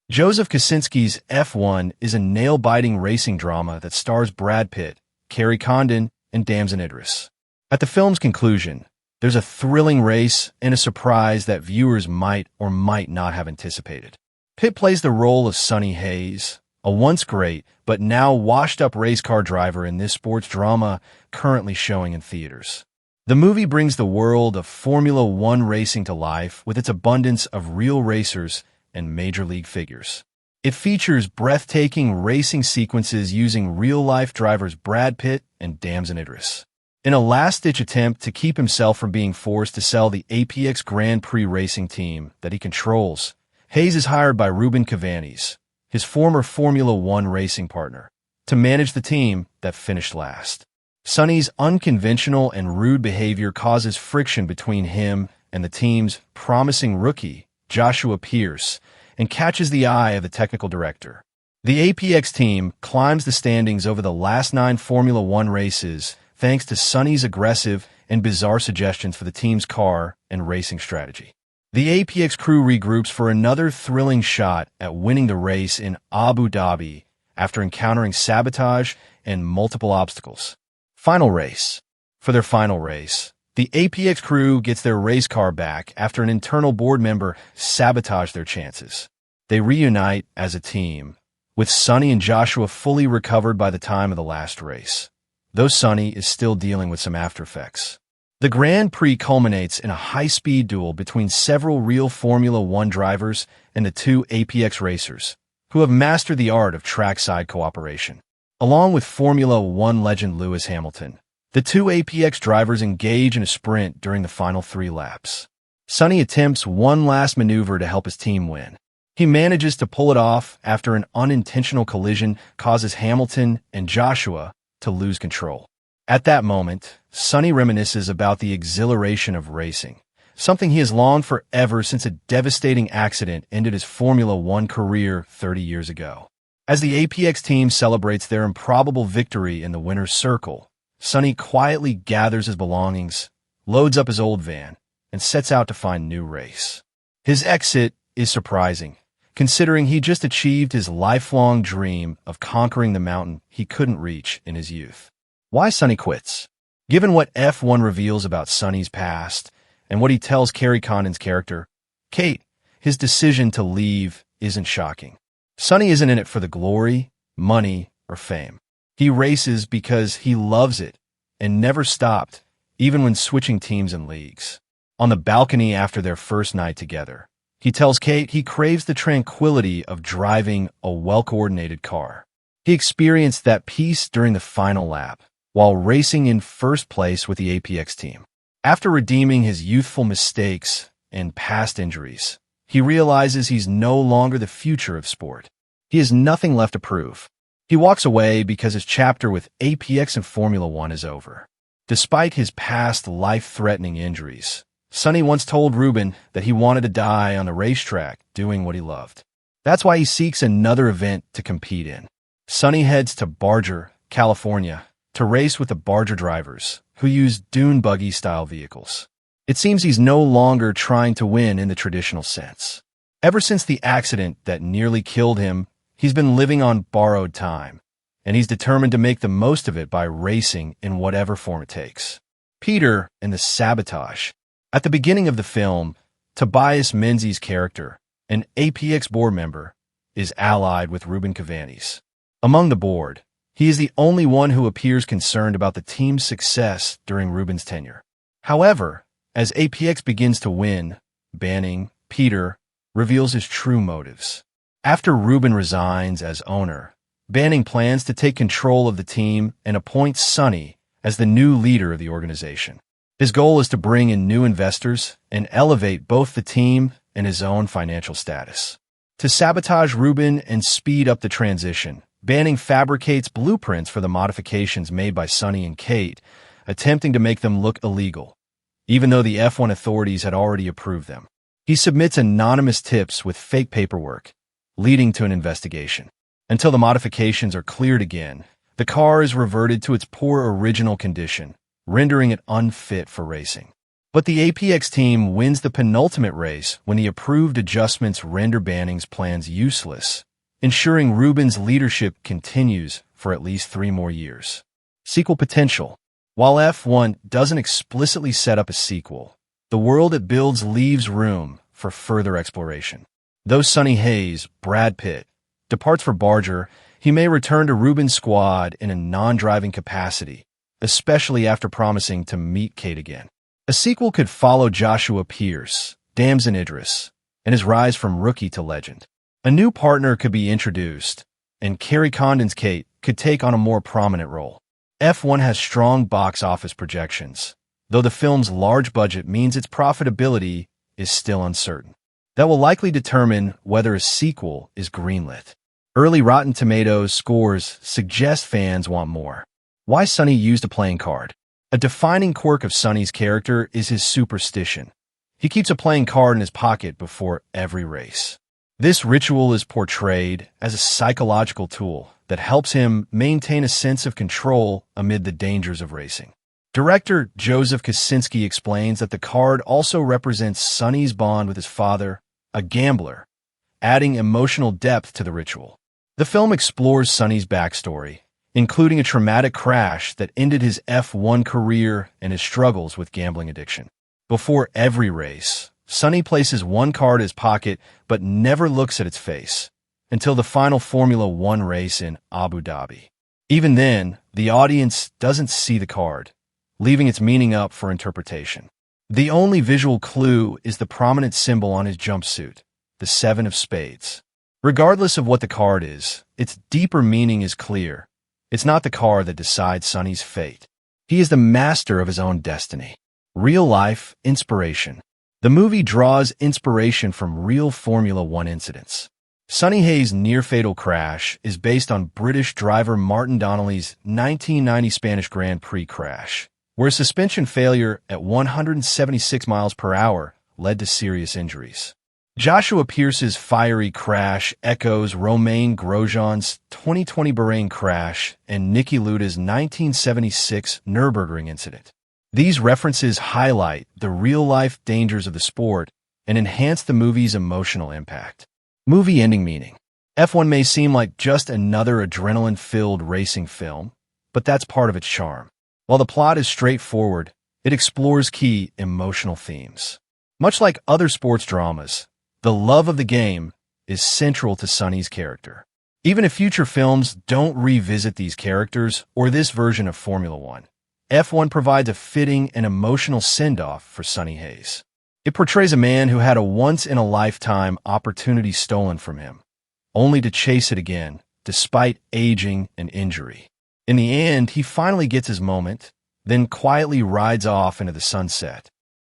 Joseph Kosinski's F1 is a nail-biting racing drama that stars Brad Pitt, Kerry Condon, and Damson Idris. At the film's conclusion, there's a thrilling race and a surprise that viewers might or might not have anticipated. Pitt plays the role of Sonny Hayes, a once great but now washed-up race car driver in this sports drama currently showing in theaters. The movie brings the world of Formula One racing to life with its abundance of real racers and major league figures. It features breathtaking racing sequences using real-life drivers Brad Pitt and Damson Idris. In a last-ditch attempt to keep himself from being forced to sell the APX Grand Prix racing team that he controls, Hayes is hired by Ruben Cavanis, his former Formula One racing partner, to manage the team that finished last. Sonny's unconventional and rude behavior causes friction between him and the team's promising rookie, Joshua Pierce, and catches the eye of the technical director. The APX team climbs the standings over the last 9 Formula One races thanks to Sonny's aggressive and bizarre suggestions for the team's car and racing strategy. The APX crew regroups for another thrilling shot at winning the race in Abu Dhabi after encountering sabotage and multiple obstacles. Final race. For their final race, the APX crew gets their race car back after an internal board member sabotaged their chances. They reunite as a team, with Sonny and Joshua fully recovered by the time of the last race, though Sonny is still dealing with some aftereffects. The Grand Prix culminates in a high-speed duel between several real Formula One drivers and the 2 APX racers, who have mastered the art of trackside cooperation. Along with Formula One legend Lewis Hamilton, the 2 APX drivers engage in a sprint during the final 3 laps. Sonny attempts one last maneuver to help his team win. He manages to pull it off after an unintentional collision causes Hamilton and Joshua to lose control. At that moment, Sonny reminisces about the exhilaration of racing, something he has longed for ever since a devastating accident ended his Formula One career 30 years ago. As the APX team celebrates their improbable victory in the winner's circle, Sonny quietly gathers his belongings, loads up his old van, and sets out to find a new race. His exit is surprising, considering he just achieved his lifelong dream of conquering the mountain he couldn't reach in his youth. Why Sonny quits? Given what F1 reveals about Sonny's past and what he tells Kerry Condon's character, Kate, his decision to leave isn't shocking. Sonny isn't in it for the glory, money, or fame. He races because he loves it and never stopped, even when switching teams and leagues. On the balcony after their first night together, he tells Kate he craves the tranquility of driving a well-coordinated car. He experienced that peace during the final lap, while racing in first place with the APX team. After redeeming his youthful mistakes and past injuries, he realizes he's no longer the future of sport. He has nothing left to prove. He walks away because his chapter with APX and Formula One is over. Despite his past life-threatening injuries, Sonny once told Ruben that he wanted to die on the racetrack doing what he loved. That's why he seeks another event to compete in. Sonny heads to Barger, California, to race with the Barger drivers, who use dune buggy-style vehicles. It seems he's no longer trying to win in the traditional sense. Ever since the accident that nearly killed him, he's been living on borrowed time, and he's determined to make the most of it by racing in whatever form it takes. Peter and the sabotage. At the beginning of the film, Tobias Menzies' character, an APX board member, is allied with Ruben Cavanis. Among the board, he is the only one who appears concerned about the team's success during Ruben's tenure. However, as APX begins to win, Banning, Peter, reveals his true motives. After Ruben resigns as owner, Banning plans to take control of the team and appoints Sonny as the new leader of the organization. His goal is to bring in new investors and elevate both the team and his own financial status. To sabotage Ruben and speed up the transition, Banning fabricates blueprints for the modifications made by Sonny and Kate, attempting to make them look illegal, even though the F1 authorities had already approved them. He submits anonymous tips with fake paperwork, leading to an investigation. Until the modifications are cleared again, the car is reverted to its poor original condition, rendering it unfit for racing. But the APX team wins the penultimate race when the approved adjustments render Banning's plans useless, ensuring Rubin's leadership continues for at least 3 more years. Sequel potential. While F1 doesn't explicitly set up a sequel, the world it builds leaves room for further exploration. Though Sonny Hayes, Brad Pitt, departs for Barger, he may return to Rubin's squad in a non-driving capacity, especially after promising to meet Kate again. A sequel could follow Joshua Pierce, Damson Idris, and his rise from rookie to legend. A new partner could be introduced, and Kerry Condon's Kate could take on a more prominent role. F1 has strong box office projections, though the film's large budget means its profitability is still uncertain. That will likely determine whether a sequel is greenlit. Early Rotten Tomatoes scores suggest fans want more. Why Sonny used a playing card? A defining quirk of Sonny's character is his superstition. He keeps a playing card in his pocket before every race. This ritual is portrayed as a psychological tool that helps him maintain a sense of control amid the dangers of racing. Director Joseph Kosinski explains that the card also represents Sonny's bond with his father, a gambler, adding emotional depth to the ritual. The film explores Sonny's backstory, including a traumatic crash that ended his F1 career and his struggles with gambling addiction. Before every race, Sonny places one card in his pocket but never looks at its face until the final Formula One race in Abu Dhabi. Even then, the audience doesn't see the card, leaving its meaning up for interpretation. The only visual clue is the prominent symbol on his jumpsuit, the 7 of Spades. Regardless of what the card is, its deeper meaning is clear. It's not the car that decides Sonny's fate. He is the master of his own destiny. Real-life inspiration. The movie draws inspiration from real Formula One incidents. Sonny Hayes' near-fatal crash is based on British driver Martin Donnelly's 1990 Spanish Grand Prix crash, where suspension failure at 176 miles per hour led to serious injuries. Joshua Pierce's fiery crash echoes Romain Grosjean's 2020 Bahrain crash and Niki Lauda's 1976 Nürburgring incident. These references highlight the real-life dangers of the sport and enhance the movie's emotional impact. Movie ending meaning. F1 may seem like just another adrenaline-filled racing film, but that's part of its charm. While the plot is straightforward, it explores key emotional themes. Much like other sports dramas, the love of the game is central to Sonny's character. Even if future films don't revisit these characters or this version of Formula One, F1 provides a fitting and emotional send-off for Sonny Hayes. It portrays a man who had a once-in-a-lifetime opportunity stolen from him, only to chase it again, despite aging and injury. In the end, he finally gets his moment, then quietly rides off into the sunset,